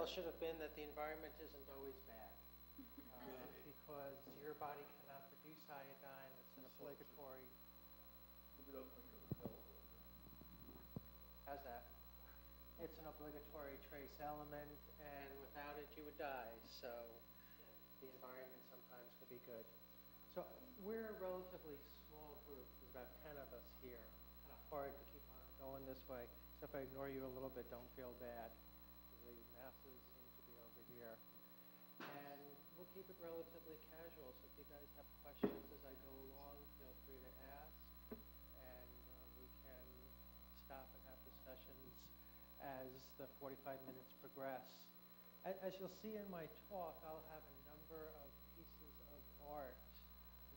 title should have been that the environment isn't always bad. Because your body cannot produce iodine. It's an obligatory. How's that? It's an obligatory trace element, and without it, you would die. So the environment sometimes can be good. So we're a relatively small group. There's about 10 of us here. Kind of hard to keep on going this way. So if I ignore you a little bit, don't feel bad. The masses seem to be over here. And we'll keep it relatively casual. So if you guys have questions as I go along, feel free to ask. And we can stop and have discussions as the 45 minutes progress. As you'll see in my talk, I'll have a number of pieces of art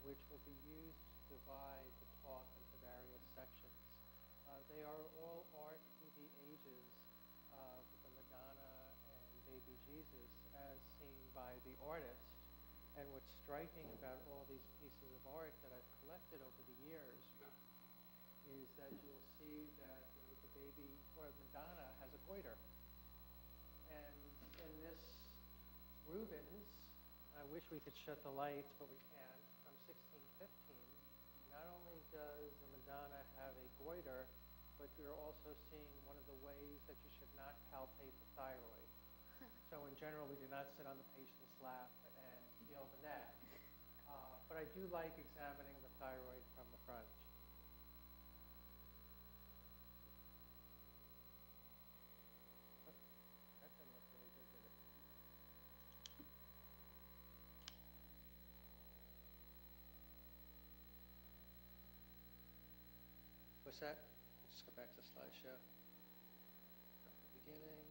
which will be used to divide the talk into various sections. They are all art through the ages of the Madonna and Baby Jesus as seen by the artist. And what's striking about all these pieces of art that I've collected over the years is that you'll see that the baby or Madonna has a goiter. And in this Rubens, I wish we could shut the lights, but we can't, from 1615, not only does the Madonna have a goiter, but you're also seeing one of the ways that you should not palpate the thyroid. So in general, we do not sit on the patient's lap and feel the neck. But I do like examining the thyroid from the front. That didn't look really good, did it? What's that? Let's go back to slideshow. Start at the beginning.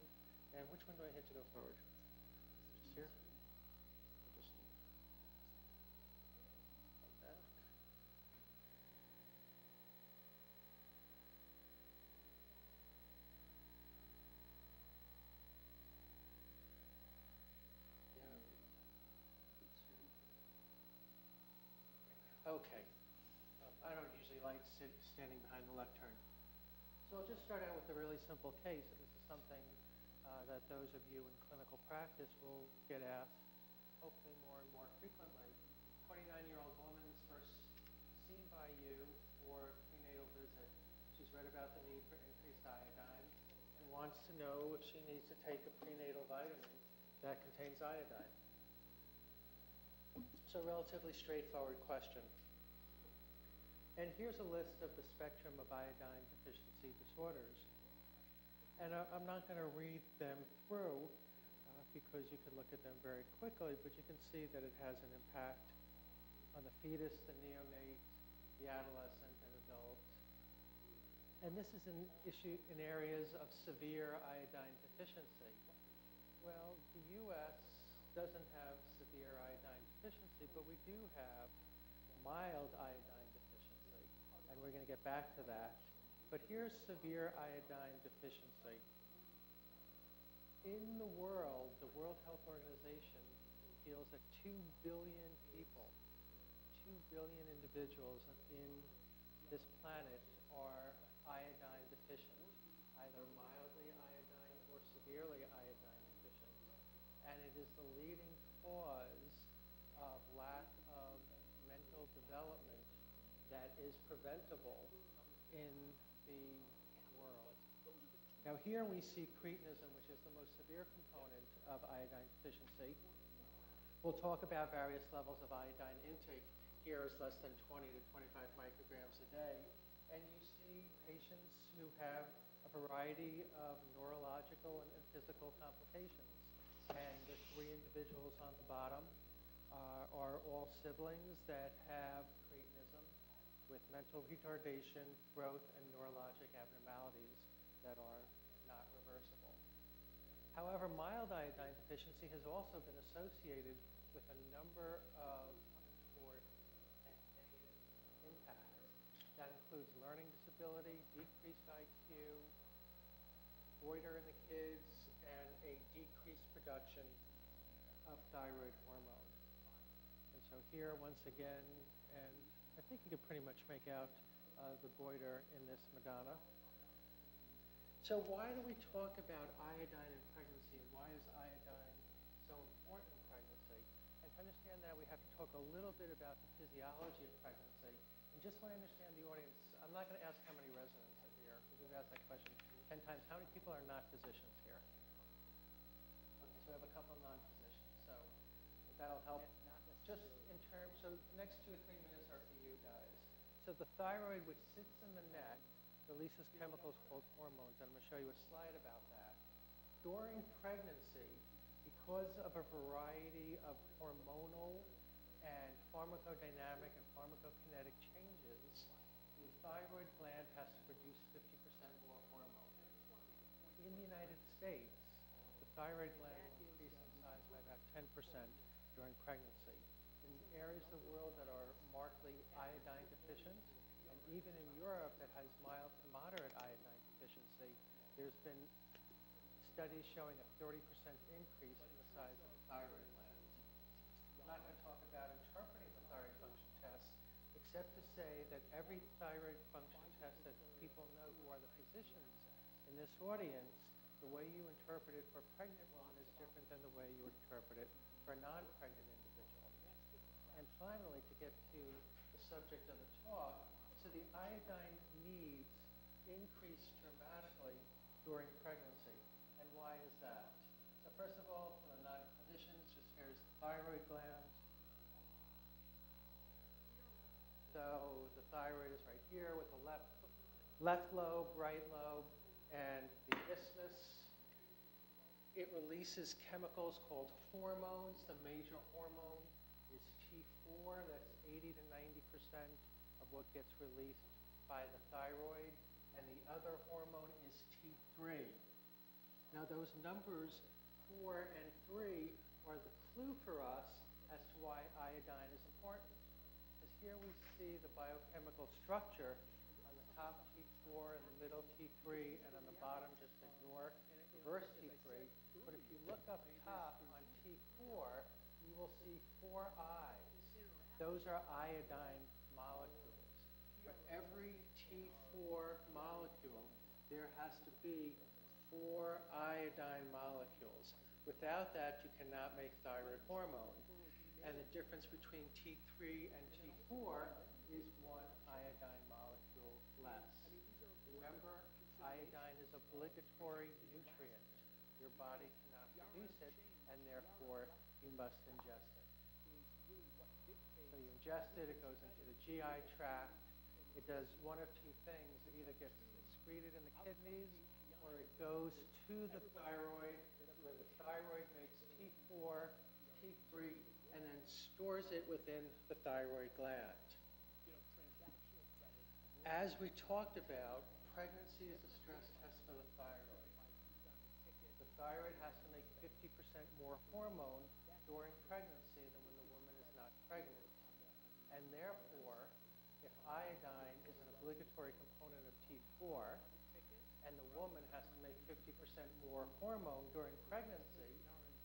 And which one do I hit to go forward? Just here? Or just back? Yeah. Okay. I don't usually like standing behind the lectern. So I'll just start out with a really simple case. And this is something that those of you in clinical practice will get asked, hopefully more and more frequently. 29-year-old woman's first seen by you for prenatal visit. She's read about the need for increased iodine and wants to know if she needs to take a prenatal vitamin that contains iodine. So relatively straightforward question. And here's a list of the spectrum of iodine deficiency disorders. And I'm not going to read them through because you can look at them very quickly, but you can see that it has an impact on the fetus, the neonate, the adolescent, and adult. And this is an issue in areas of severe iodine deficiency. Well, the U.S. doesn't have severe iodine deficiency, but we do have mild iodine deficiency. And we're going to get back to that. But here's severe iodine deficiency. In the World Health Organization feels that 2 billion people, 2 billion individuals in this planet are iodine deficient, either mildly iodine or severely iodine deficient. And it is the leading cause of lack of mental development that is preventable in the world. Now here we see cretinism, which is the most severe component of iodine deficiency. We'll talk about various levels of iodine intake. Here is less than 20 to 25 micrograms a day. And you see patients who have a variety of neurological and physical complications. And the 3 individuals on the bottom are all siblings that have cretinism with mental retardation, growth, and neurologic abnormalities that are not reversible. However, mild iodine deficiency has also been associated with a number of untoward and negative impacts. That includes learning disability, decreased IQ, goiter in the kids, and a decreased production of thyroid hormone. And so here, once again, and I think you could pretty much make out the goiter in this Madonna. So why do we talk about iodine in pregnancy, and why is iodine so important in pregnancy? And to understand that, we have to talk a little bit about the physiology of pregnancy. And just so I understand the audience, I'm not going to ask how many residents are here, because we've asked that question 10 times. How many people are not physicians here? Okay, so we have a couple of non-physicians. So that'll help. Just in terms, so the next 2 or 3 minutes are for you guys. So the thyroid, which sits in the neck, releases chemicals called hormones, and I'm going to show you a slide about that. During pregnancy, because of a variety of hormonal and pharmacodynamic and pharmacokinetic changes, the thyroid gland has to produce 50% more hormone. In the United States, the thyroid gland will increase in size by about 10% during pregnancy. In areas of the world that are markedly iodine deficient, and even in Europe that has mild to moderate iodine deficiency, there's been studies showing a 30% increase in the size of the thyroid gland. I'm not going to talk about interpreting the thyroid function test, except to say that every thyroid function test that people know who are the physicians in this audience, the way you interpret it for a pregnant woman is different than the way you interpret it for a non-pregnant individual. And finally, to get to the subject of the talk, so the iodine needs increase dramatically during pregnancy. And why is that? So first of all, for the non-clinicians, just here's the thyroid gland. So the thyroid is right here with the left lobe, right lobe, and the isthmus. It releases chemicals called hormones. The major hormone is T4. That's 80 to 90% of what gets released by the thyroid. And the other hormone is T3. Now those numbers 4 and 3 are the clue for us as to why iodine is important. Because here we see the biochemical structure on the top T4 and the middle T3, and on the bottom just ignore reverse T3. But if you look up top on T4, you will see 4 I's. Those are iodine molecules. For every T4 molecule, there has to be 4 iodine molecules. Without that, you cannot make thyroid hormone. And the difference between T3 and T4 is 1 iodine molecule less. Remember, iodine is an obligatory nutrient. Your body cannot produce it, and therefore you must ingest it. So you ingest it, it goes into the GI tract. It does one of 2 things. It either gets excreted in the kidneys, or it goes to the thyroid, where the thyroid makes T4, T3, and then stores it within the thyroid gland. As we talked about, pregnancy is a stress test for the thyroid. The thyroid has to make 50% more hormone during pregnancy than when the woman is not pregnant. And therefore, if iodine is an obligatory component of T4, and the woman has to make 50% more hormone during pregnancy,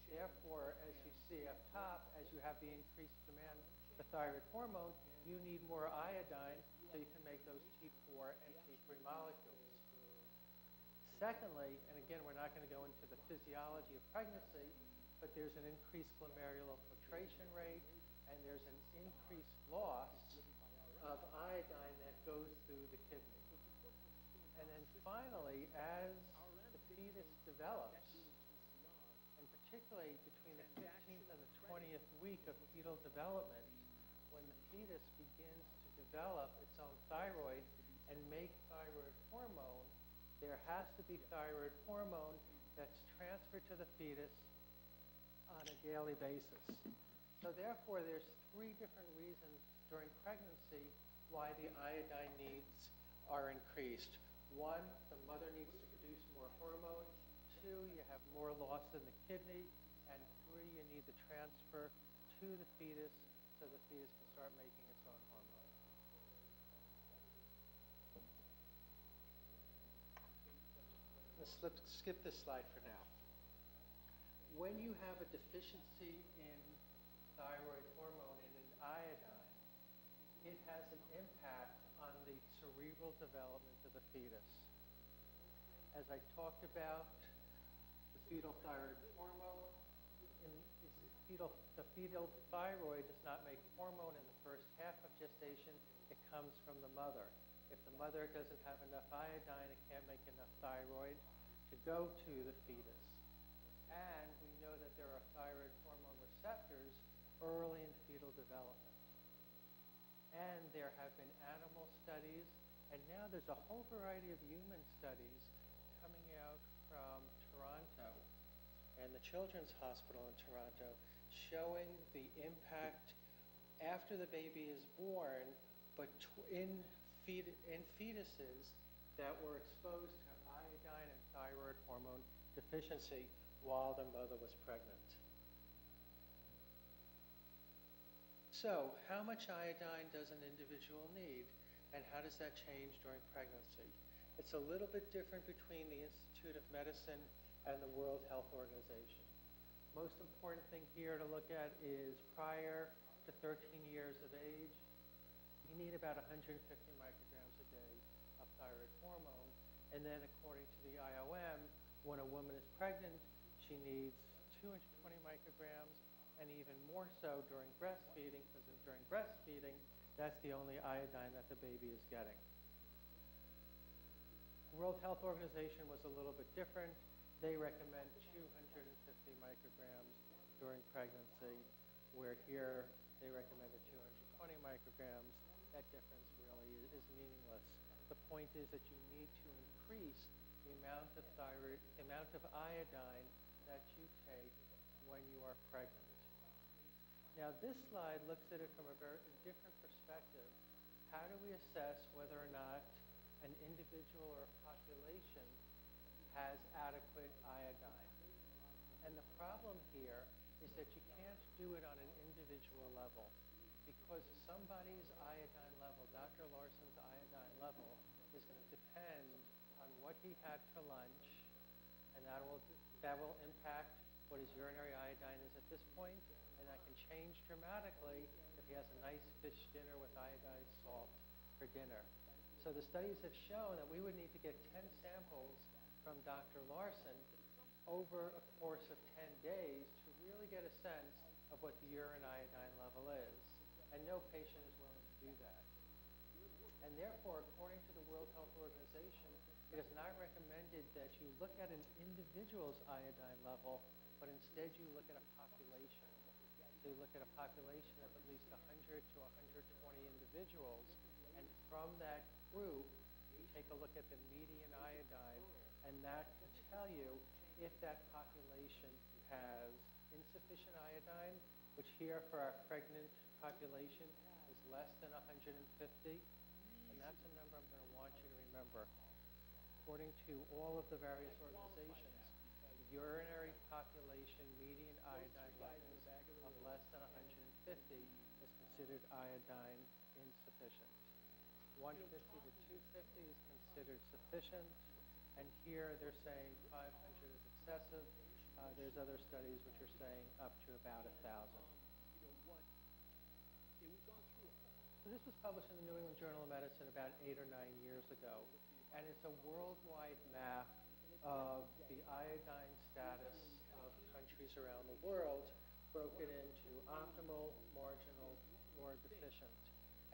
therefore, as you see up top, as you have the increased demand for thyroid hormone, you need more iodine so you can make those T4 and T3 molecules. Secondly, and again, we're not going to go into the physiology of pregnancy, but there's an increased glomerular filtration rate, and there's an increased loss of iodine that goes through the kidney. And then finally, as the fetus develops, and particularly between the 15th and the 20th week of fetal development, when the fetus begins to develop its own thyroid and make thyroid hormone, there has to be thyroid hormone that's transferred to the fetus on a daily basis. So therefore, there's 3 different reasons during pregnancy why the iodine needs are increased. 1, the mother needs to produce more hormone. 2, you have more loss in the kidney. And 3, you need the transfer to the fetus so the fetus can start making its own hormone. Let's skip this slide for now. When you have a deficiency in thyroid hormone and in iodine, it has an impact on the cerebral development of the fetus. As I talked about, the fetal thyroid hormone, the fetal thyroid does not make hormone in the first half of gestation. It comes from the mother. If the mother doesn't have enough iodine, it can't make enough thyroid to go to the fetus. And we know that there are thyroid hormone receptors early in fetal development. And there have been animal studies, and now there's a whole variety of human studies coming out from Toronto and the Children's Hospital in Toronto showing the impact after the baby is born, but in fetuses that were exposed to iodine and thyroid hormone deficiency while the mother was pregnant. So, how much iodine does an individual need, and how does that change during pregnancy? It's a little bit different between the Institute of Medicine and the World Health Organization. Most important thing here to look at is prior to 13 years of age, you need about 150 micrograms a day of thyroid hormone. And then according to the IOM, when a woman is pregnant, she needs 220 micrograms, and even more so during breastfeeding, because during breastfeeding, that's the only iodine that the baby is getting. The World Health Organization was a little bit different. They recommend 250 micrograms during pregnancy, where here they recommended 220 micrograms. That difference really is meaningless. The point is that you need to increase the amount of iodine that you take when you are pregnant. Now this slide looks at it from a very different perspective. How do we assess whether or not an individual or a population has adequate iodine? And the problem here is that you can't do it on an individual level, because somebody's iodine level, Dr. Larson's iodine level, is going to depend on what he had for lunch, and that will impact what his urinary iodine is at this point, and that can change dramatically if he has a nice fish dinner with iodized salt for dinner. So the studies have shown that we would need to get 10 samples from Dr. Larson over a course of 10 days to really get a sense of what the urine iodine level is. And no patient is willing to do that. And therefore, according to the World Health Organization, it is not recommended that you look at an individual's iodine level, but instead you look at a population. So you look at a population of at least 100 to 120 individuals, and from that group, you take a look at the median iodine, and that can tell you if that population has insufficient iodine, which here for our pregnant population is less than 150, and that's a number I'm going to want you to remember. According to all of the various organizations, urinary population median iodine levels of less than 150 is considered iodine insufficient. 150 to 250 is considered sufficient, and here they're saying 500 is excessive. There's other studies which are saying up to about 1,000. So this was published in the New England Journal of Medicine about 8 or 9 years ago, and it's a worldwide map of the iodine status of countries around the world, broken into optimal, marginal, or deficient.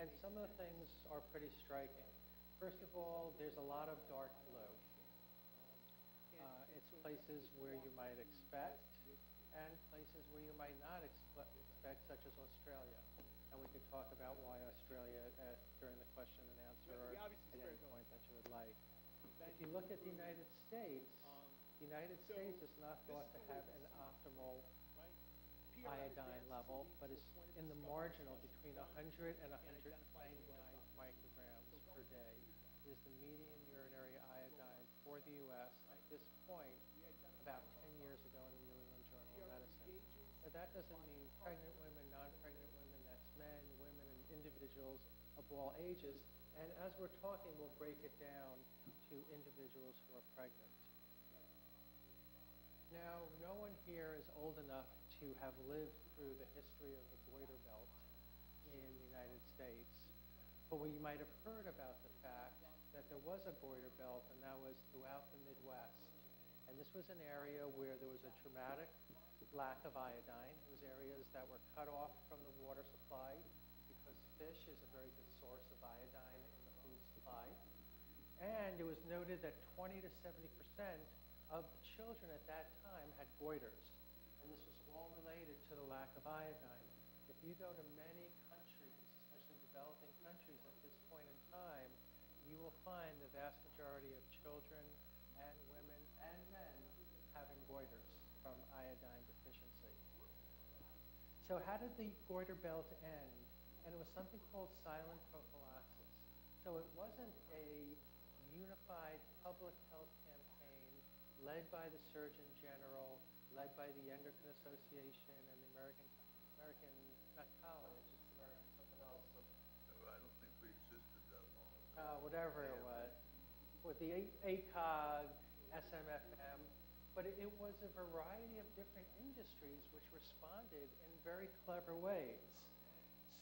And some of the things are pretty striking. First of all, there's a lot of dark blue. It's places where you might expect, and places where you might not expect, such as Australia. And we can talk about why Australia during the question and answer or at any point that you would like. If you look at the United States is not thought to have an optimal iodine level, but is in the marginal between 100 and 199 micrograms per day is the median urinary iodine for the U.S. at this point about 10 years ago in the New England Journal of Medicine. Now that doesn't mean pregnant women, non-pregnant women, that's men, women, and individuals of all ages. And as we're talking, we'll break it down to individuals who are pregnant. Now, no one here is old enough to have lived through the history of the goiter belt in the United States, but we might have heard about the fact that there there was a goiter belt, and that was throughout the Midwest. And this was an area where there was a dramatic lack of iodine. It was areas that were cut off from the water supply because fish is a very good source of iodine in the food supply. And it was noted that 20 to 70% of the children at that time had goiters. And this was all related to the lack of iodine. If you go to many countries, especially developing countries at this point in time, you will find the vast majority of children and women and men having goiters from iodine deficiency. So how did the goiter belt end? And it was something called silent prophylaxis. So it wasn't a unified public health campaign led by the Surgeon General, led by the Endocrine Association and the American, not college, it's American something else. I don't think we existed that long. Whatever it was. With the ACOG, SMFM, but it was a variety of different industries which responded in very clever ways.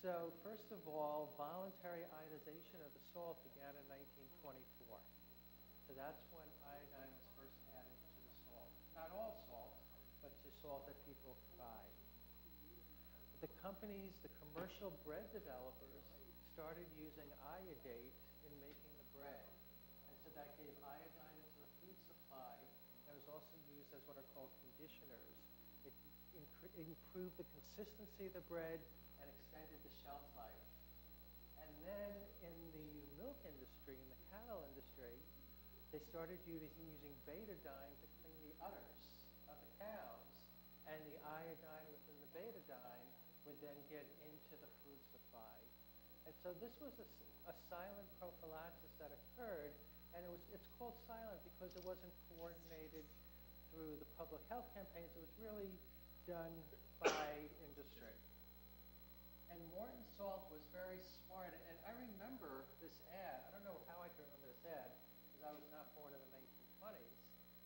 So first of all, voluntary iodization of the salt began in 1924. So that's when iodine was first added to the salt. Not all salt, but to salt that people could buy. The companies, the commercial bread developers, started using iodate in making the bread. And so that gave iodine into the food supply. And it was also used as what are called conditioners. It improved the consistency of the bread and extended the shelf life. And then in the milk industry, in the cattle industry, they started using betadine to clean the udders of the cows. And the iodine within the betadine would then get into the food supply. And so this was a silent prophylaxis that occurred, and it's called silent because it wasn't coordinated through the public health campaigns. It was really done by industry. And Morton Salt was very smart, and I remember this ad. I don't know how I can remember this ad, because I was not born in the 1920s,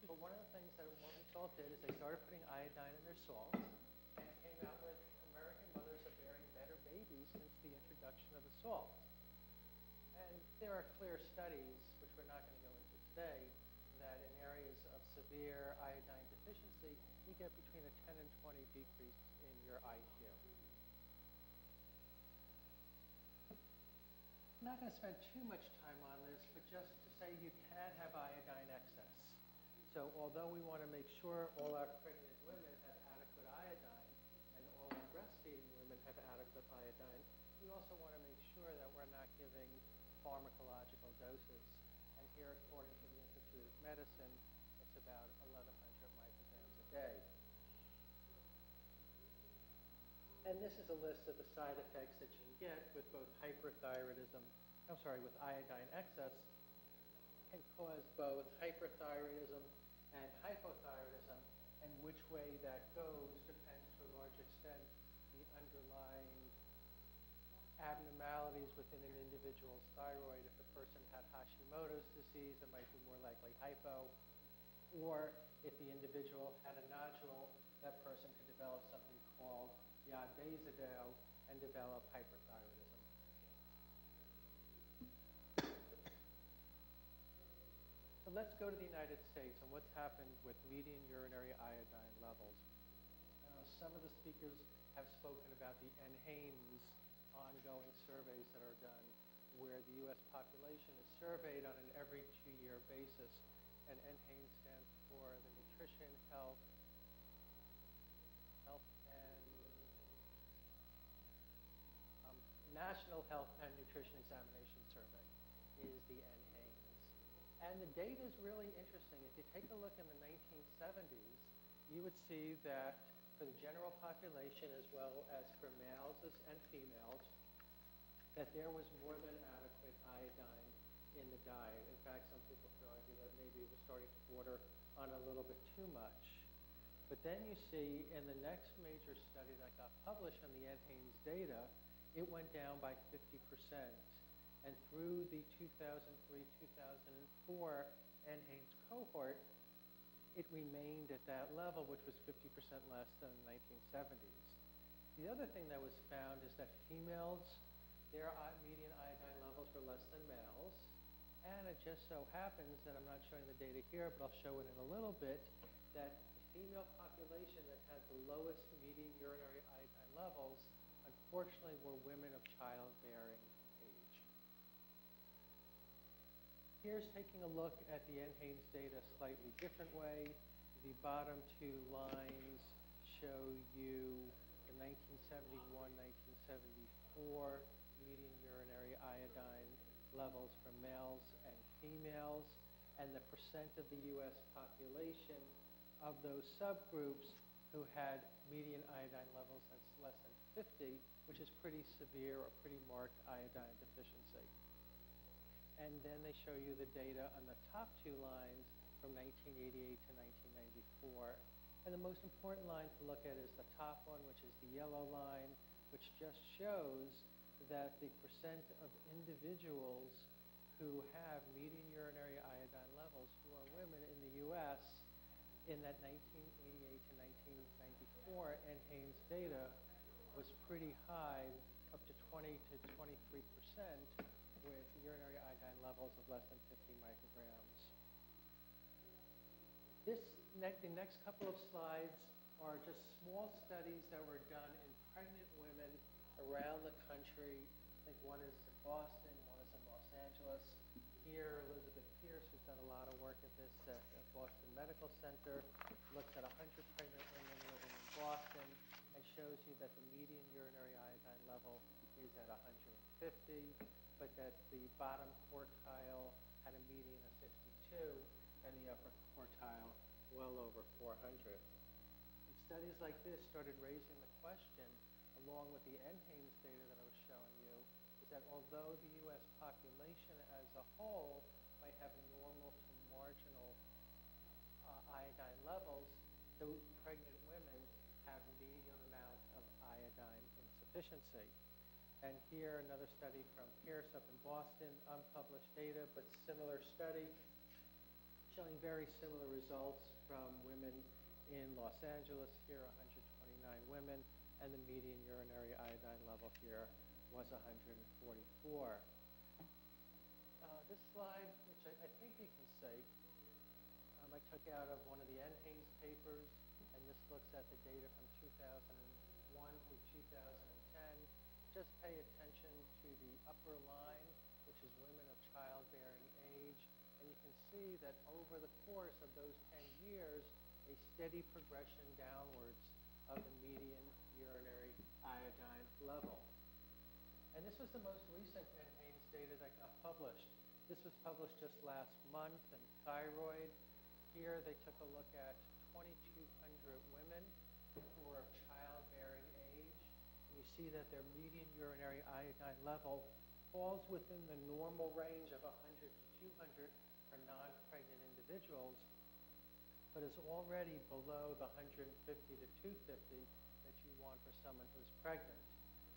but one of the things that Morton Salt did is they started putting iodine in their salt, and it came out with American mothers are bearing better babies since the introduction of the salt. And there are clear studies, which we're not going to go into today, that in areas of severe iodine deficiency, you get between a 10 and 20 decrease in your IQ. I'm not going to spend too much time on this, but just to say you can have iodine excess. So although we want to make sure all our pregnant women have adequate iodine and all our breastfeeding women have adequate iodine, we also want to make sure that we're not giving pharmacological doses. And here, according to the Institute of Medicine, it's about 1,100 micrograms a day. And this is a list of the side effects that you can get with both hyperthyroidism, with iodine excess, can cause both hyperthyroidism and hypothyroidism, and which way that goes depends to a large extent the underlying abnormalities within an individual's thyroid. If the person had Hashimoto's disease, it might be more likely hypo, or if the individual had a nodule, that person could develop something called Yod-Bezadel and develop hyperthyroidism. So let's go to the United States and what's happened with median urinary iodine levels. Some of the speakers have spoken about the NHANES ongoing surveys that are done, where the U.S. population is surveyed on an every 2-year basis. And NHANES stands for the Nutrition, Health and National Health and Nutrition Examination Survey is the NHANES. And the data is really interesting. If you take a look in the 1970s, you would see that for the general population as well as for males and females, that there was more than adequate iodine in the diet. In fact, some people could argue that maybe it was starting to border on a little bit too much. But then you see in the next major study that got published on the NHANES data, it went down by 50%. And through the 2003-2004 NHANES cohort, it remained at that level, which was 50% less than the 1970s. The other thing that was found is that females, their median iodine levels were less than males. And just so happens that I'm not showing the data here, but I'll show it in a little bit, that the female population that had the lowest median urinary iodine levels, unfortunately, were women of childbearing age. Here's taking a look at the NHANES data a slightly different way. The bottom two lines show you the 1971, 1974 median urinary iodine levels for males and females, and the percent of the U.S. population of those subgroups who had median iodine levels that's less than 50, which is pretty severe or pretty marked iodine deficiency. And then they show you the data on the top two lines from 1988 to 1994. And the most important line to look at is the top one, which is the yellow line, which just shows that the percent of individuals who have median urinary iodine levels who are women in the U.S. in that 1988 to 1994 NHANES data was pretty high, up to 20 to 23%, with urinary iodine levels of less than 50 micrograms. The next couple of slides are just small studies that were done in pregnant women around the country. I think one is in Boston, one is in Los Angeles. Here, Elizabeth Pierce, who's done a lot of work at this at Boston Medical Center, looks at 100 pregnant women living in Boston and shows you that the median urinary iodine level is at 150, but that the bottom quartile had a median of 52 and the upper quartile well over 400. And studies like this started raising the question, along with the NHANES data that I was showing you, is that although the U.S. population as a whole might have normal to marginal iodine levels, the pregnant women have a median amount of iodine insufficiency. And here, another study from Pierce up in Boston, unpublished data, but similar study, showing very similar results from women in Los Angeles. Here, 129 women, and the median urinary iodine level here was 144. This slide, which I think you can see, I took out of one of the NHANES papers, and this looks at the data from 2001 through 2010. Just pay attention to the upper line, which is women of childbearing age, and you can see that over the course of those 10 years, a steady progression downwards of the median urinary iodine level. And this was the most recent NHANES data that got published. This was published just last month in Thyroid. Here they took a look at 2,200 women who were of childbearing age. And you see that their median urinary iodine level falls within the normal range of 100 to 200 for non-pregnant individuals, but is already below the 150 to 250 that you want for someone who's pregnant.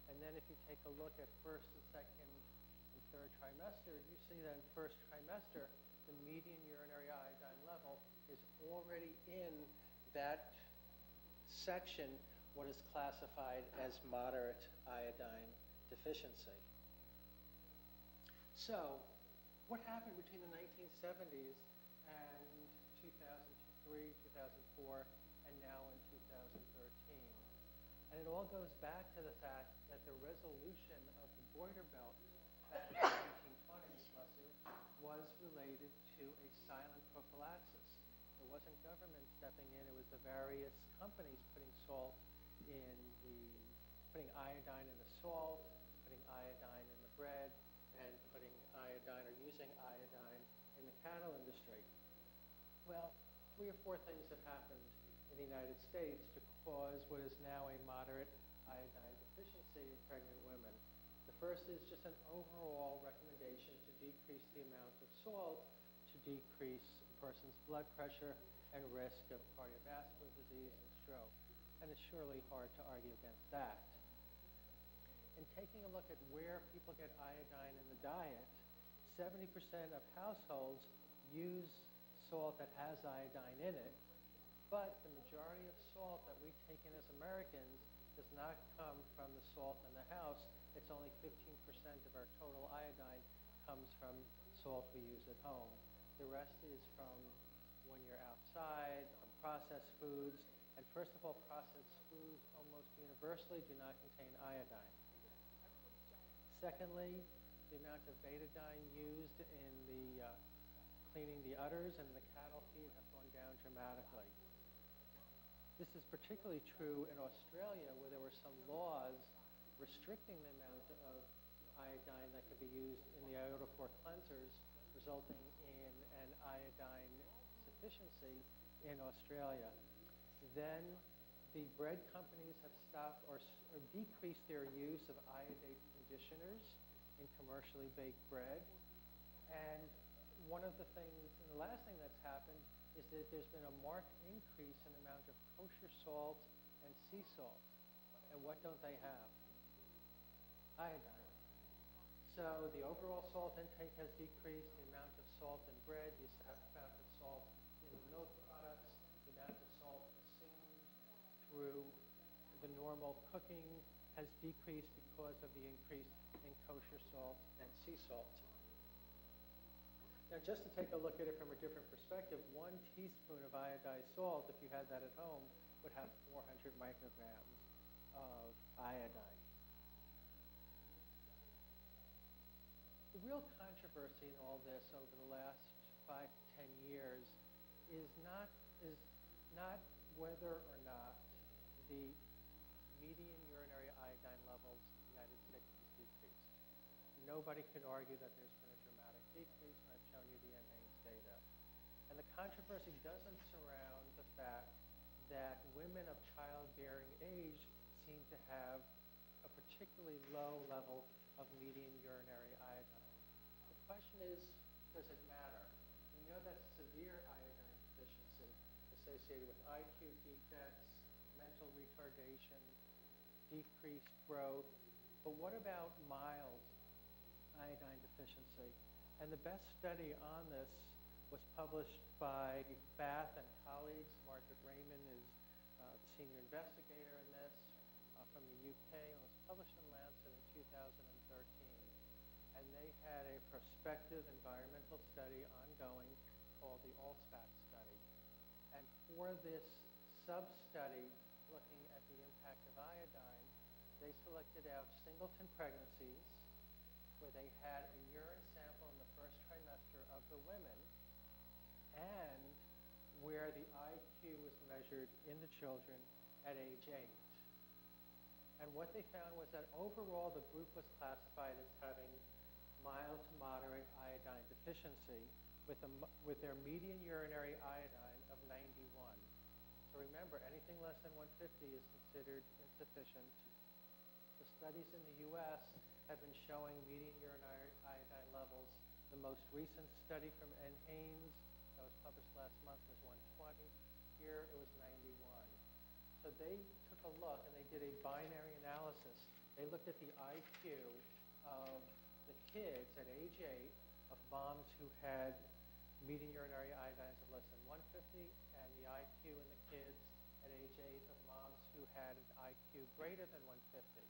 And then if you take a look at first and second and third trimester, you see that in first trimester, the median urinary iodine level is already in that section, what is classified as moderate iodine deficiency. So, what happened between the 1970s and 2003, 2004, and now in 2013? And it all goes back to the fact that the resolution of the border belt back in the 1920s, was related to a silent prophylaxis. It wasn't government stepping in, it was the various companies putting iodine in the salt, putting iodine in the bread, and putting iodine or using iodine in the cattle industry. Well, 3 or 4 things have happened in the United States to cause what is now a moderate iodine deficiency in pregnant women. The first is just an overall recommendation to decrease the amount of salt to decrease a person's blood pressure and risk of cardiovascular disease and stroke. And it's surely hard to argue against that. In taking a look at where people get iodine in the diet, 70% of households use salt that has iodine in it, but the majority of salt that we take in as Americans does not come from the salt in the house. It's only 15% of our total iodine comes from salt we use at home. The rest is from when you're outside, from processed foods. And first of all, processed foods almost universally do not contain iodine. Secondly, the amount of betadine used in the cleaning the udders and the cattle feed have gone down dramatically. This is particularly true in Australia, where there were some laws restricting the amount of iodine that could be used in the iodophore cleansers, resulting in an iodine sufficiency in Australia. Then the bread companies have stopped or decreased their use of iodate conditioners in commercially baked bread. And one of the things, and the last thing that's happened, is that there's been a marked increase in the amount of kosher salt and sea salt. And what don't they have? Iodine. So the overall salt intake has decreased, the amount of salt in bread, the amount of salt in the milk products, the amount of salt consumed through the normal cooking has decreased because of the increase in kosher salt and sea salt. Now, just to take a look at it from a different perspective, 1 teaspoon of iodized salt, if you had that at home, would have 400 micrograms of iodine. The real controversy in all this over the last 5 to 10 years is not whether or not the median urinary iodine levels in the United States has decreased. Nobody could argue that there's been a dramatic decrease, and I've shown you the NHANES data. And the controversy doesn't surround the fact that women of childbearing age seem to have a particularly low level of median urinary iodine. The question is, does it matter? We know that severe iodine deficiency associated with IQ defects, mental retardation, decreased growth, but what about mild iodine deficiency? And the best study on this was published by Bath and colleagues. Margaret Raymond is the senior investigator in this from the UK, and was published in Lancet in 2013. And they had a prospective environmental study ongoing called the ALSPAT study. And for this sub-study looking at the impact of iodine, they selected out singleton pregnancies where they had a urine sample in the first trimester of the women and where the IQ was measured in the children at age 8. And what they found was that overall the group was classified as having mild to moderate iodine deficiency with their median urinary iodine of 91. So remember, anything less than 150 is considered insufficient. The studies in the US have been showing median urinary iodine levels. The most recent study from NHANES that was published last month was 120. Here it was 91. So they took a look and they did a binary analysis. They looked at the IQ of the kids at age 8 of moms who had median urinary iodines of less than 150 and the IQ in the kids at age 8 of moms who had an IQ greater than 150.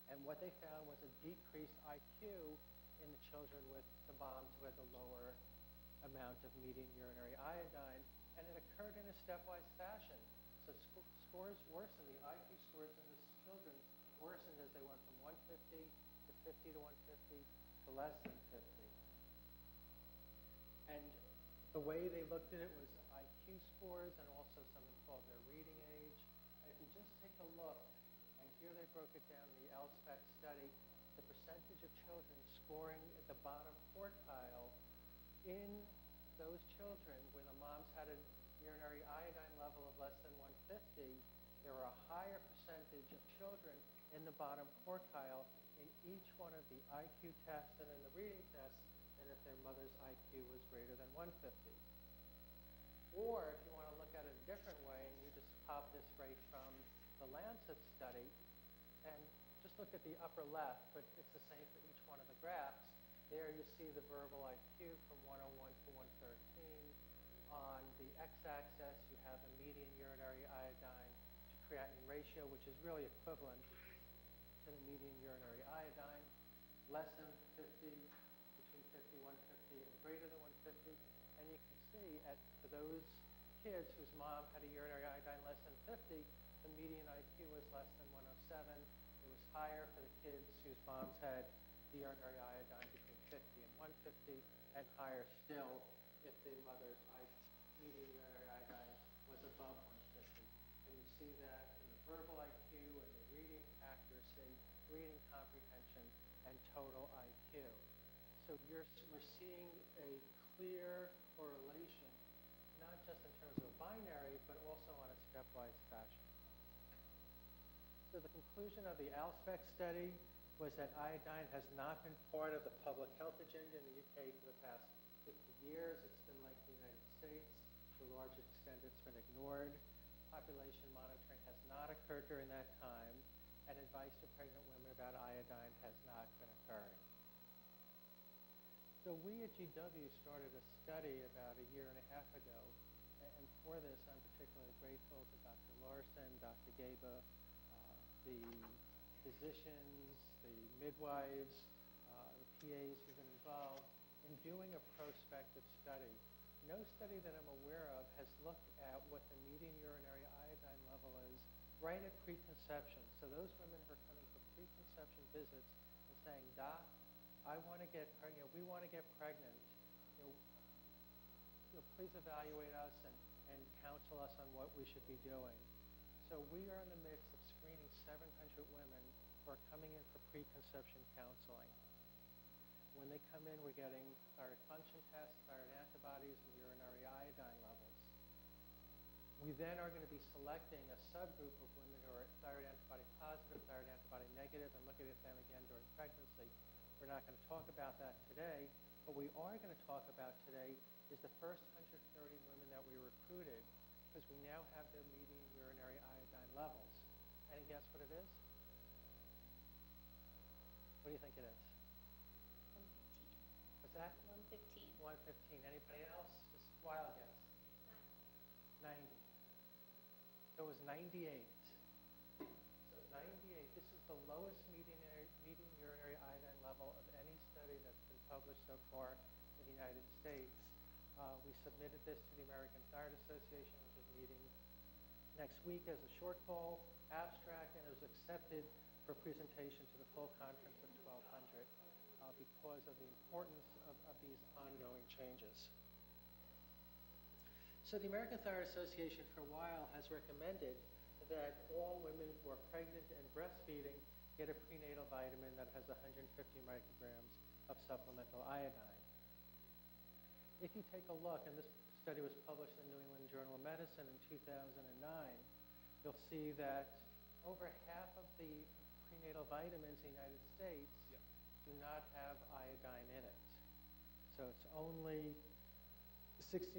And what they found was a decreased IQ in the children with the moms who had the lower amount of median urinary iodine, and it occurred in a stepwise fashion. So scores worsened, the IQ scores in the children worsened as they went from 150 to 50 to 150 to less than 50. And the way they looked at it was IQ scores and also something called their reading age. And if you just take a look, and here they broke it down in the LSPAC study, the percentage of children scoring at the bottom quartile in those children where the moms had a urinary iodine level of less than 150, there were a higher percentage of children in the bottom quartile in each one of the IQ tests and in the reading tests than if their mother's IQ was greater than 150. Or if you want to look at it a different way, and you just pop this right from the Lancet study, and just look at the upper left, but it's the same for each one of the graphs. There you see the verbal IQ from 101 to 113. On the x-axis, you have the median urinary iodine to creatinine ratio, which is really equivalent to the median urinary iodine. Less than 50, between 50 and And you can see for those kids whose mom had a urinary iodine less than 50, the median IQ was less than 107. It was higher for the kids whose moms had the urinary iodine between 50 and 150, and higher still if the mother's median urinary iodine was above 150. And you see that in the verbal IQ and the reading accuracy, reading comprehension, and total IQ. So we're seeing a clear correlation, not just in terms of binary, but also on a stepwise fashion. So the conclusion of the ALSPEC study was that iodine has not been part of the public health agenda in the UK for the past 50 years. It's been like the United States. To a large extent, it's been ignored. Population monitoring has not occurred during that time, and advice to pregnant women about iodine has not been occurring. So we at GW started a study about a year and a half ago, and for this I'm particularly grateful to Dr. Larson, Dr. Gaba, the physicians, the midwives, the PAs who've been involved in doing a prospective study. No study that I'm aware of has looked at what the median urinary iodine level is right at preconception. So those women who are coming for preconception visits and saying, Doc, I want to get pregnant, we want to get pregnant, please evaluate us and counsel us on what we should be doing. So we are in the midst of screening 700 women who are coming in for preconception counseling. When they come in, we're getting thyroid function tests, thyroid antibodies, and urinary iodine levels. We then are going to be selecting a subgroup of women who are thyroid antibody positive, thyroid antibody negative, and looking at them again during pregnancy. We're not going to talk about that today. What we are going to talk about today is the first 130 women that we recruited, because we now have their median urinary iodine levels. Any guess what it is? What do you think it is? 115. What's that? 115. 115. Anybody else? Just wild guess. 90. So it was 98. So 98. This is the lowest median urinary iodine level of any study that's been published so far in the United States. We submitted this to the American Thyroid Association, which is meeting next week as a shortfall abstract, and it was accepted for presentation to the full conference of 1,200 because of the importance of these ongoing changes. So the American Thyroid Association for a while has recommended that all women who are pregnant and breastfeeding get a prenatal vitamin that has 150 micrograms of supplemental iodine. If you take a look, and this study was published in the New England Journal of Medicine in 2009, you'll see that over half of the prenatal vitamins in the United States do not have iodine in it. So it's only 69%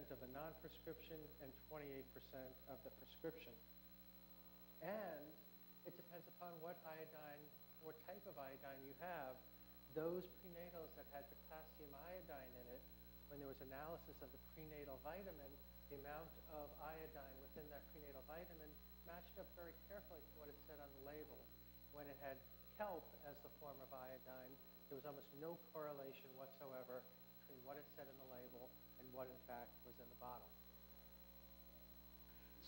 of the non-prescription and 28% of the prescription. And it depends upon what type of iodine you have. Those prenatals that had potassium iodine in it, when there was analysis of the prenatal vitamin, the amount of iodine within that prenatal vitamin matched up very carefully to what it said on the label. When it had kelp as the form of iodine, there was almost no correlation whatsoever between what it said in the label and what in fact was in the bottle.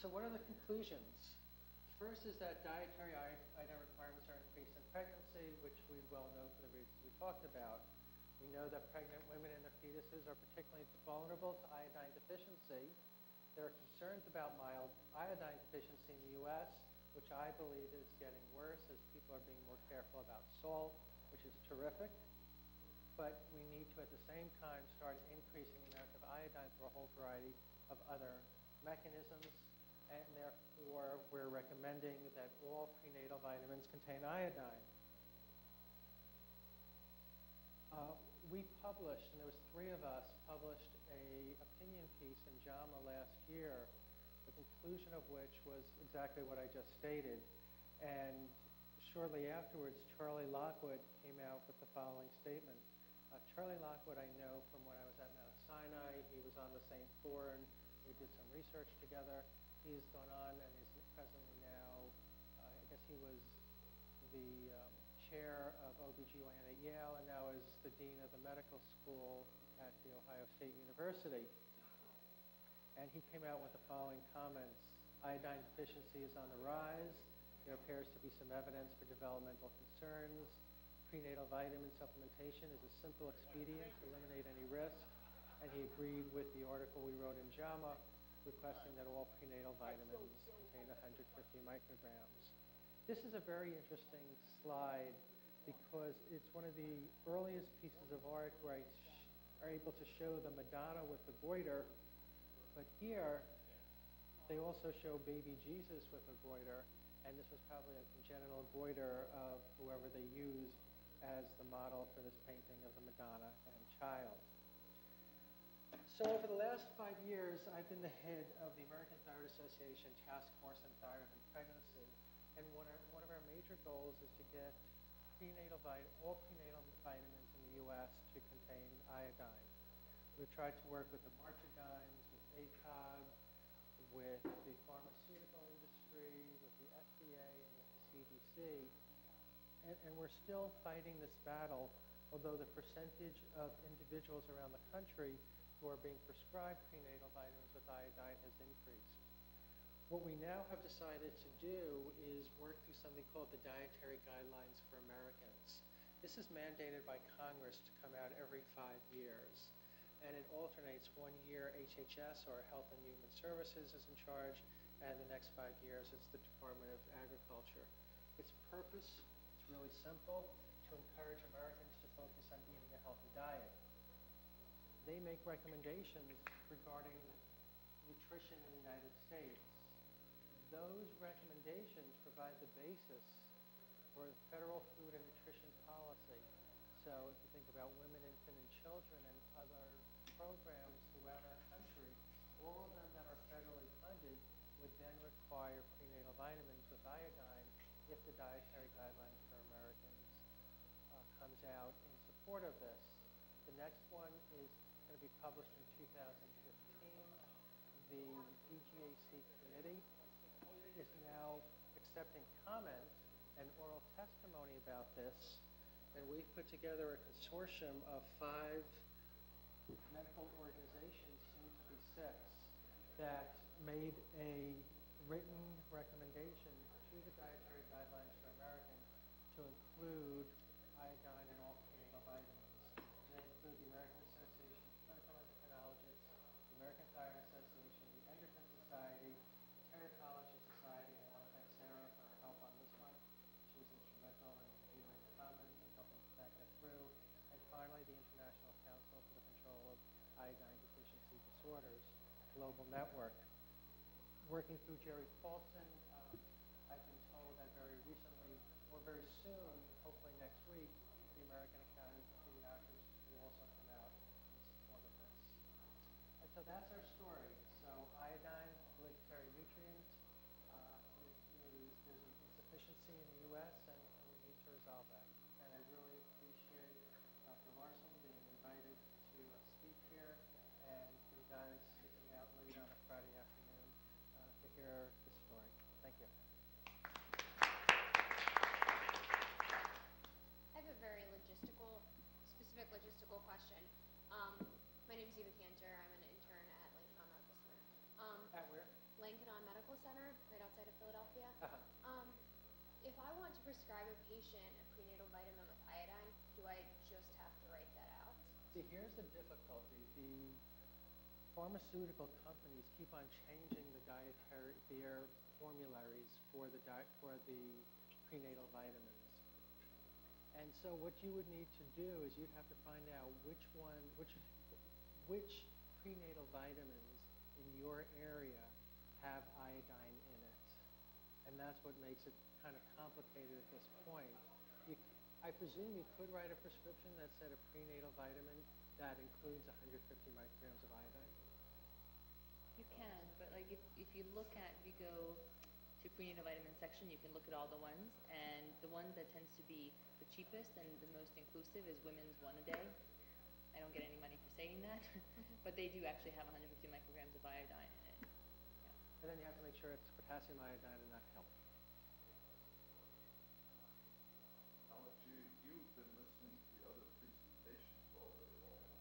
So what are the conclusions? First is that dietary iodine requirements are increased in pregnancy, which we well know for the reasons we talked about. We know that pregnant women and their fetuses are particularly vulnerable to iodine deficiency. There are concerns about mild iodine deficiency in the U.S., which I believe is getting worse as people are being more careful about salt, which is terrific. But we need to, at the same time, start increasing the amount of iodine through a whole variety of other mechanisms. And therefore, we're recommending that all prenatal vitamins contain iodine. We published, and there was 3 of us, published a opinion piece in JAMA last year, the conclusion of which was exactly what I just stated. And shortly afterwards, Charlie Lockwood came out with the following statement. Charlie Lockwood I know from when I was at Mount Sinai. He was on the same floor, and we did some research together. He's gone on and is presently now, I guess he was the chair of OBGYN at Yale, and now is the dean of the medical school at The Ohio State University. And he came out with the following comments: iodine deficiency is on the rise. There appears to be some evidence for developmental concerns. Prenatal vitamin supplementation is a simple expedient to eliminate any risk. And he agreed with the article we wrote in JAMA requesting that all prenatal vitamins contain 150 micrograms. This is a very interesting slide because it's one of the earliest pieces of art where I are able to show the Madonna with the goiter, but here they also show baby Jesus with a goiter, and this was probably a congenital goiter of whoever they used as the model for this painting of the Madonna and child. So over the last 5 years, I've been the head of the American Thyroid Association Task Force on Thyroid and Pregnancy, and one of our major goals is to get all prenatal vitamins in the U.S. to contain iodine. We've tried to work with the Marchidines, with ACOG, with the pharmaceutical industry, with the FDA, and with the CDC, and we're still fighting this battle, although the percentage of individuals around the country who are being prescribed prenatal vitamins with iodine has increased. What we now have decided to do is work through something called the Dietary Guidelines for Americans. This is mandated by Congress to come out every 5 years, and it alternates. 1 year HHS, or Health and Human Services, is in charge, and the next 5 years it's the Department of Agriculture. Its purpose is really simple: to encourage Americans to focus on eating a healthy diet. They make recommendations regarding nutrition in the United States. Those recommendations provide the basis for federal food and nutrition policy. So if you think about women, infant, and children and other programs throughout our country, all of them that are federally funded would then require prenatal vitamins with iodine if the Dietary Guidelines for Americans comes out in support of this. The next one is going to be published in 2015. The DGAC committee is now accepting comment and oral testimony about this, and we've put together a consortium of 5 medical organizations, soon to be 6, that made a written recommendation to the Dietary Guidelines for Americans to include iodine in all prenatal vitamins. They include the American Association of Clinical Endocrinologists, the American Thyroid Association, the Endocrine Society, Gynecology Society, and I want to thank Sarah for her help on this one. She was instrumental in reviewing the comments and helping that get through. And finally, the International Council for the Control of Iodine Deficiency Disorders Global Network. Working through Jerry Paulson, I've been told that very recently, or very soon, hopefully next week, the American Academy of Pediatrics will also come out in support of this. And so that's our story. So iodine, obligatory nutrient, there's an insufficiency in the U.S. and we need to resolve that. And I really appreciate Dr. Larson being invited to speak here, and for you guys sitting out late on a Friday afternoon to hear the story. Thank you. I have a very specific logistical question. My name is Eva Cantor. I'm an intern at Lincoln Medical Center. At where? Lincoln Medical Center, right outside of Philadelphia. Uh-huh. If I want to prescribe a patient a prenatal vitamin with iodine, do I just have to write that out? See, here's the difficulty. The pharmaceutical companies keep on changing their formularies for the prenatal vitamins. And so what you would need to do is you'd have to find out which prenatal vitamins in your area have iodine in it. And that's what makes it kind of complicated at this point. I presume you could write a prescription that said a prenatal vitamin that includes 150 micrograms of iodine. You can, but like if you go to prenatal vitamin section, you can look at all the ones, and the one that tends to be the cheapest and the most inclusive is Women's One a Day. I don't get any money for saying that, but they do actually have 150 micrograms of iodine in it. Yeah. And then you have to make sure it's potassium iodine and not kelp. You've been listening to the other presentations all day long.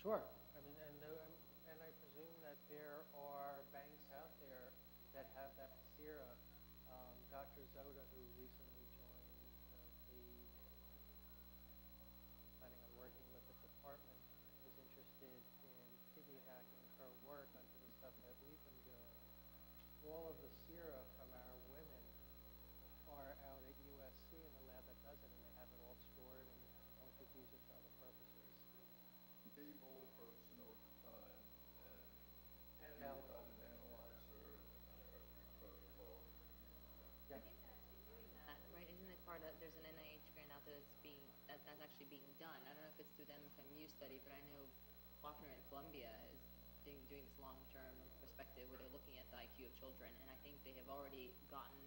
Sure. I mean, and I presume that there are banks out there that have that sera. Dr. Zoda, who recently joined planning on working with the department, is interested in piggybacking her work onto the stuff that we've been doing. All of the sera from our women are out at USC in the lab that does it, and they have it all stored, and we could use it for other purposes. Able person over time, and you Available. got an analyzer and an IRB protocol. Yeah. I think they're actually doing that, right? Isn't it part of, there's an NIH grant out there that's actually being done. I don't know if it's through the MFMU study, but I know Wapner and Columbia is doing this long-term perspective where they're looking at the IQ of children, and I think they have already gotten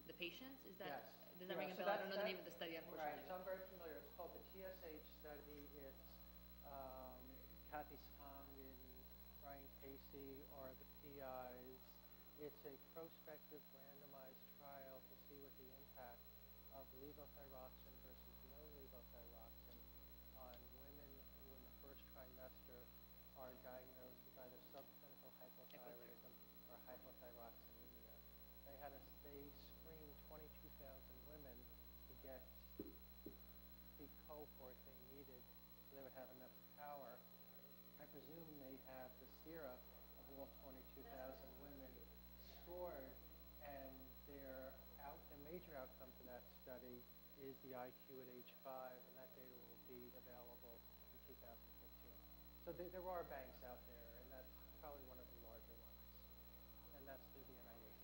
the patients. Is that, Yes. does that Yeah, ring a so bell? I don't know the name of the study, Right, unfortunately. so I'm very familiar. It's called the TSH study. It's Kathy Spong and Ryan Casey are the PIs. It's a prospective randomized trial to see what the impact of levothyroxine versus no levothyroxine on women who in the first trimester are diagnosed with either subclinical hypothyroidism or hypothyroxemia. They screened 22,000 women to get the cohort they needed so they would have enough power. I presume they have the sera of all 22,000 women stored, and their major outcome for that study is the IQ at age 5, and that data will be available in 2015. So there are banks out there, and that's probably one of the larger ones, and that's through the NIH.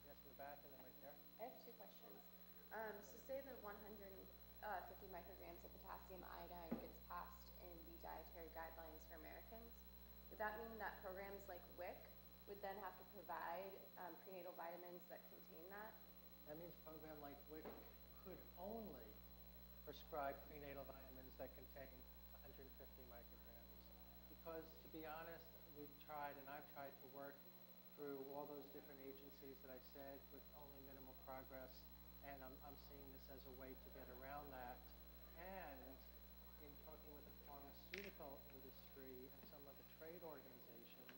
Yes, in the back, and then right there. I have two questions. So say the 150 micrograms of potassium iodine gets passed in the dietary guidelines for Americans. Would that mean that programs like WIC would then have to provide prenatal vitamins that contain that? That means a program like WIC could only prescribe prenatal vitamins that contain 150 micrograms. Because, to be honest, we've tried, and I've tried to work through all those different agencies that I said with only minimal progress, and I'm seeing this as a way to get around that. And in talking with the pharmaceutical industry and some of the trade organizations,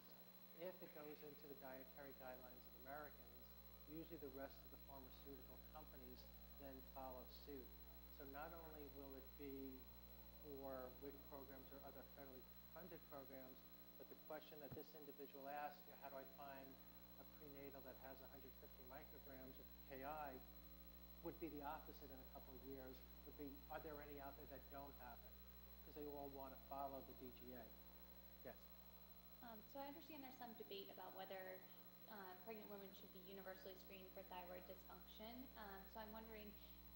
if it goes into the dietary guidelines of Americans, usually the rest of the pharmaceutical companies then follow suit. So not only will it be for WIC programs or other federally funded programs, but the question that this individual asked, how do I find a prenatal that has 150 micrograms of KI, would be the opposite in a couple of years, would be, are there any out there that don't have it? Because they all want to follow the DGA. Yes? So I understand there's some debate about whether pregnant women should be universally screened for thyroid dysfunction. So I'm wondering,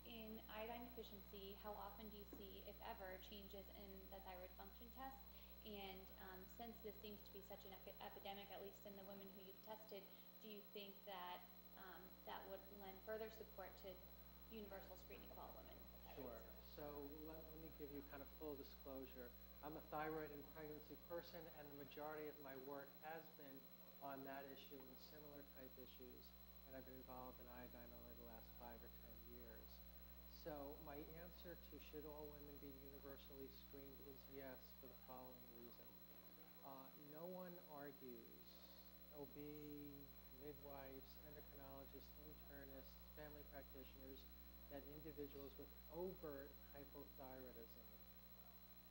in iodine deficiency, how often do you see, if ever, changes in the thyroid function test? And since this seems to be such an epidemic, at least in the women who you've tested, do you think that that would lend further support to universal screening of all women? Sure. So let me give you kind of full disclosure. I'm a thyroid and pregnancy person, and the majority of my work has been on that issue and similar type issues, and I've been involved in iodine only the last 5 or 10 years. So my answer to should all women be universally screened is yes, for the following reason. No one argues, OB, midwives, endocrinologists, internists, family practitioners, that individuals with overt hypothyroidism,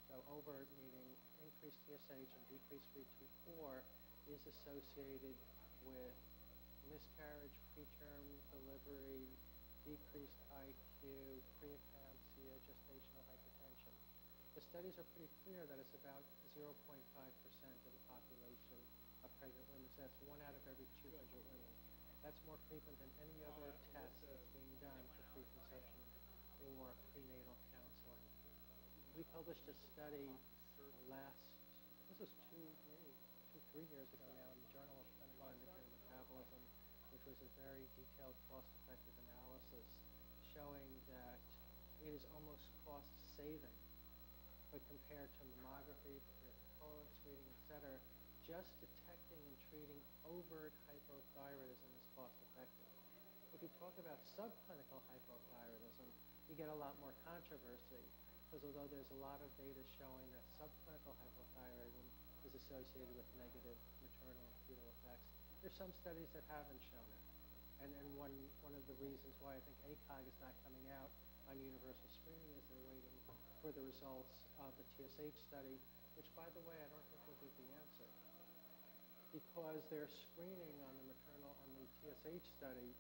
so overt meaning increased TSH and decreased free T4, is associated with miscarriage, preterm delivery, decreased IQ, preeclampsia, gestational hypertension. The studies are pretty clear that it's about 0.5% of the population of pregnant women. So that's 1 out of every 200 women. That's more frequent than any other test that's being done for preconception or prenatal counseling. We published a study this was 3 years ago now, in the Journal of Clinical Endocrine Metabolism, which was a very detailed cost-effective analysis showing that it is almost cost-saving. But compared to mammography, compared to colon screening, et cetera, just detecting and treating overt hypothyroidism is cost-effective. If you talk about subclinical hypothyroidism, you get a lot more controversy. because although there's a lot of data showing that subclinical hypothyroidism is associated with negative maternal and fetal effects, there's some studies that haven't shown it. And one of the reasons why I think ACOG is not coming out on universal screening is they're waiting for the results of the TSH study, which, by the way, I don't think will give the answer, because their screening on the maternal on the TSH study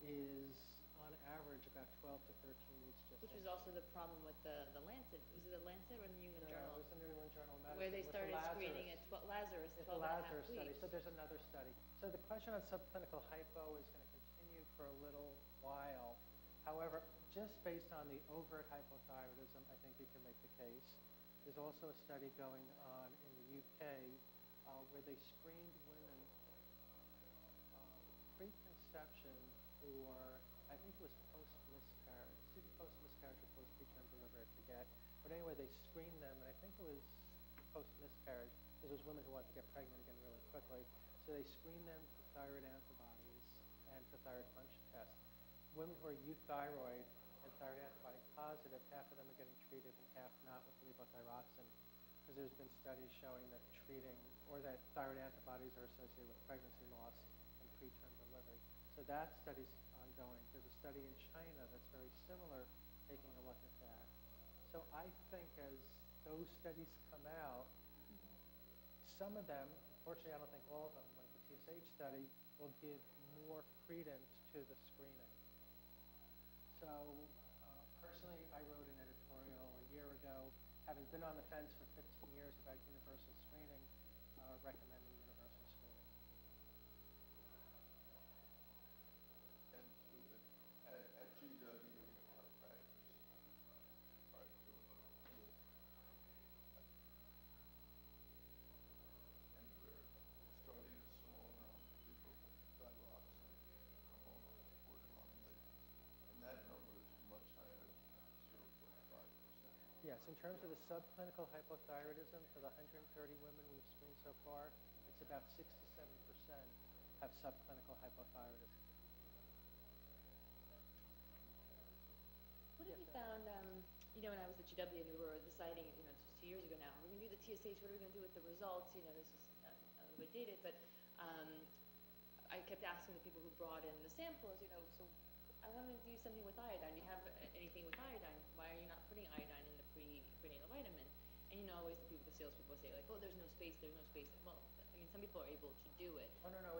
is on average about 12 to 13 weeks gestation. Which was also the problem with the Lancet. Was it the Lancet or the New England Journal? No, it was the New England Journal of Medicine. Where they with started the screening at Lazarus, It's 12 the and a half Lazarus study. weeks. So there's another study. So the question on subclinical hypo is going to continue for a little while. However, just based on the overt hypothyroidism, I think you can make the case. There's also a study going on in the UK where they screened women pre-conception for, I think it was post-miscarriage. It's either post-miscarriage or post-preterm delivery, I forget. But anyway, they screened them, and I think it was post-miscarriage, because it was women who wanted to get pregnant again really quickly. So they screened them for thyroid antibodies and for thyroid function tests. Women who are euthyroid and thyroid antibody positive, half of them are getting treated and half not with levothyroxine, because there's been studies showing that treating, or that thyroid antibodies are associated with pregnancy loss and preterm delivery. So that study's ongoing. There's a study in China that's very similar, taking a look at that. So I think as those studies come out, some of them, unfortunately I don't think all of them, like the TSH study, will give more credence to the screening. So personally, I wrote an editorial a year ago, having been on the fence for 15 years about universal screening, recommending universal screening. And to it, at GW, our practice, are doing with, and we're starting a small amount of levothyroxine from almost borderline liquids. And that number is much higher than 0.5%. Yes, in terms of the subclinical hypothyroidism, for the 130 women we've screened so far, it's about 6 to 7% have subclinical hypothyroidism. What have you found, when I was at GW and we were deciding, just 2 years ago now, we're going to do the TSH, what are we going to do with the results? This is a little bit dated, but I kept asking the people who brought in the samples, so I want to do something with iodine. Do you have anything with iodine? Why are you not putting iodine in the prenatal vitamin? And always the salespeople say, like, oh, there's no space, there's no space. Well, some people are able to do it. Oh, no,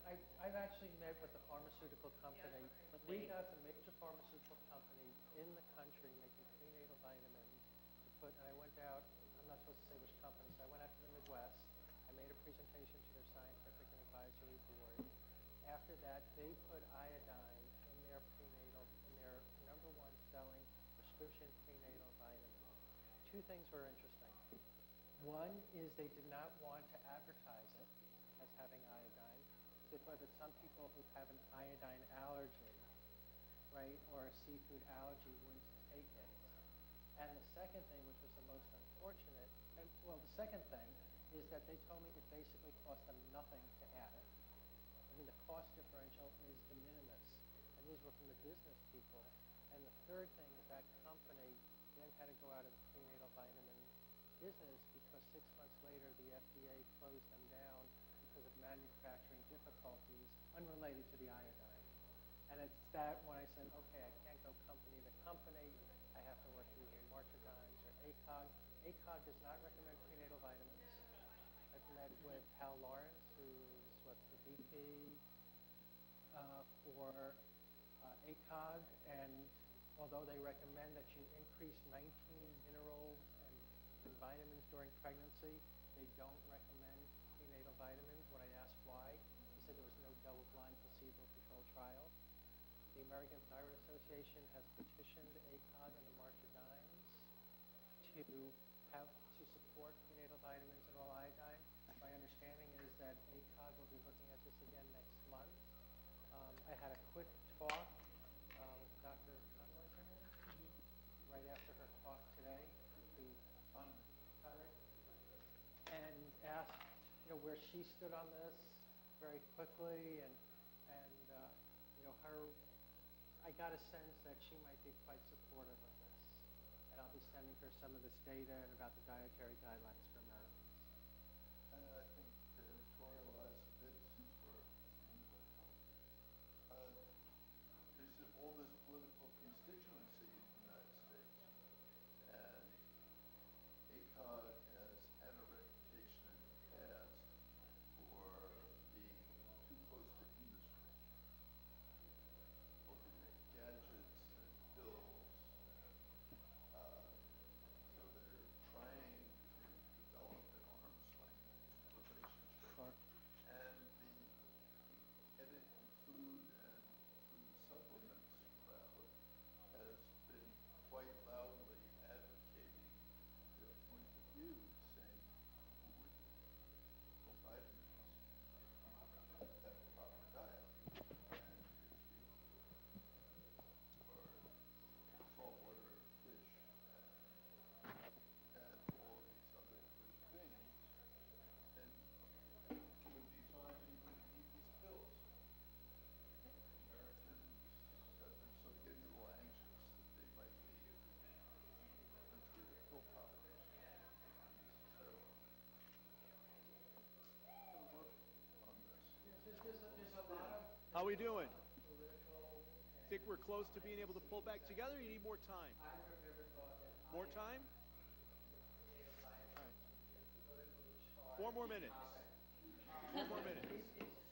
I've actually met with a pharmaceutical company. We got the major pharmaceutical company in the country making prenatal vitamins to put, and I went out, I'm not supposed to say which company, so I went out to the Midwest. I made a presentation to their scientific and advisory board. After that, they put iodine in their prenatal, in their number one selling prescription prenatal vitamin. Two things were interesting. One is they did not want to advertise it as having iodine, because they thought that some people who have an iodine allergy, right, or a seafood allergy wouldn't take it. And the second thing, which was the most unfortunate, the second thing is that they told me it basically cost them nothing to add it. I mean, the cost differential is de minimis. And these were from the business people. And the third thing is that company then had to go out of the prenatal vitamin business because 6 months later the FDA closed them down because of manufacturing difficulties unrelated to the iodine. And it's that when I said, okay, I can't go company to company, I have to work either Marchidines or ACOG. ACOG does not recommend prenatal vitamins. I've met with Hal Lawrence, who is the VP for ACOG, and although they recommend that you increase 19 minerals and vitamins during pregnancy, they don't recommend prenatal vitamins. When I asked why, he said there was no double-blind placebo-controlled trial. The American Thyroid Association has petitioned ACOG and the Marchidines to support prenatal vitamins and oral iodine. My understanding is that ACOG will be looking at this again next month. I had a quick talk with Dr. Conway's name, right after her talk today, and asked where she stood on this very quickly, and I got a sense that she might be quite supportive of this. And I'll be be sending her some of this data and about the dietary guidelines for Americans. And I think to editorialize a bit, since we're at the end of our talk, there's all this political constituency in the United States, and ACOG has had a reputation in the past for being too close to industry, looking at gadgets and bills, and so they're trying to develop an arm's length relationship. Sure. And the edit and food and food supplements crowd has been quite loudly advocating their point of view, saying who wouldn't go vitamins, have a proper diet. And if you are saltwater fish and add all these other good things, then it would be fine, you wouldn't need these pills. Americans have been so getting a little anxious that they might be a country of pill poppers. So, still working on this. There's a lot of How we doing? political and Think we're close to being able to pull back together, or you need more time? I would never thought that More time? native vitamins would be a politically charged 4 more minutes. topic. 4 more minutes. It's